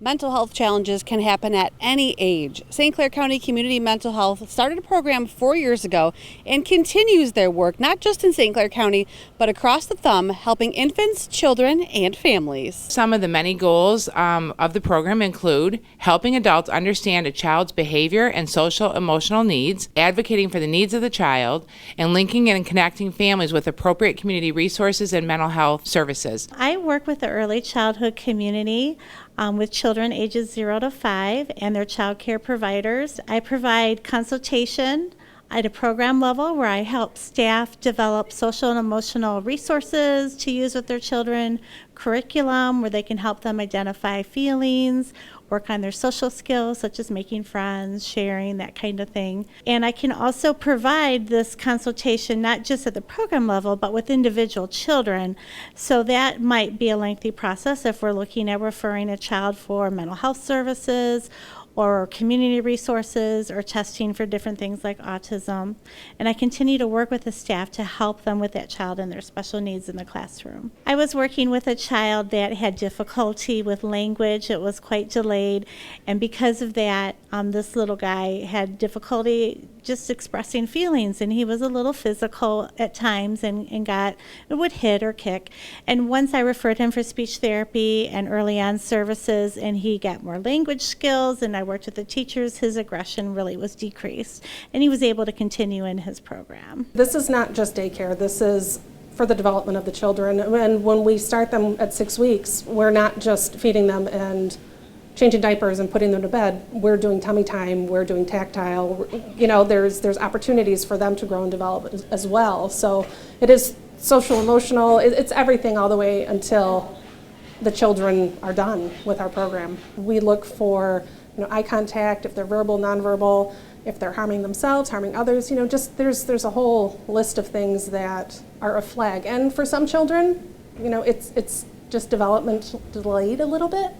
Mental health challenges can happen at any age. St. Clair County Community Mental Health started a program 4 years ago and continues their work not just in St. Clair County, but across the thumb, helping infants, children, and families. Some of the many goals of the program include helping adults understand a child's behavior and social emotional needs, advocating for the needs of the child, and linking and connecting families with appropriate community resources and mental health services. I work with the early childhood community with children ages 0 to 5 and their child care providers. I provide consultation at a program level where I help staff develop social and emotional resources to use with their children, curriculum where they can help them identify feelings, work on their social skills such as making friends, sharing, that kind of thing. And I can also provide this consultation not just at the program level but with individual children. So that might be a lengthy process if we're looking at referring a child for mental health services or community resources or testing for different things like autism. And I continue to work with the staff to help them with that child and their special needs in the classroom. I was working with a child that had difficulty with language. It was quite delayed, and because of that, this little guy had difficulty just expressing feelings, and he was a little physical at times and would hit or kick. And once I referred him for speech therapy and early on services, and he got more language skills, and I worked with the teachers, his aggression really was decreased, and he was able to continue in his program. This is not just daycare. This is for the development of the children. And when we start them at 6 weeks, we're not just feeding them and changing diapers and putting them to bed. We're doing tummy time, we're doing tactile. You know, there's opportunities for them to grow and develop as well. So it is social, emotional, it's everything all the way until the children are done with our program. We look for eye contact, if they're verbal, nonverbal, if they're harming themselves, harming others, just there's a whole list of things that are a flag. And for some children, it's just development delayed a little bit,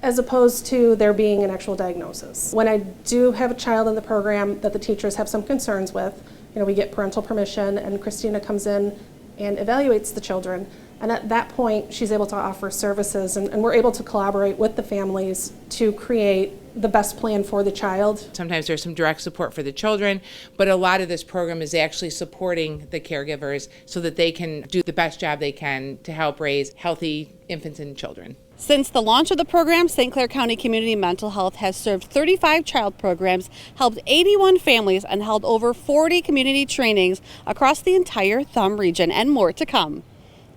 as opposed to there being an actual diagnosis. When I do have a child in the program that the teachers have some concerns with, we get parental permission and Christina comes in and evaluates the children. And at that point, she's able to offer services and we're able to collaborate with the families to create the best plan for the child. Sometimes there's some direct support for the children, but a lot of this program is actually supporting the caregivers so that they can do the best job they can to help raise healthy infants and children. Since the launch of the program, St. Clair County Community Mental Health has served 35 child programs, helped 81 families, and held over 40 community trainings across the entire Thumb region, and more to come.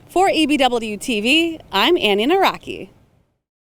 For EBW TV, I'm Annie Naraki.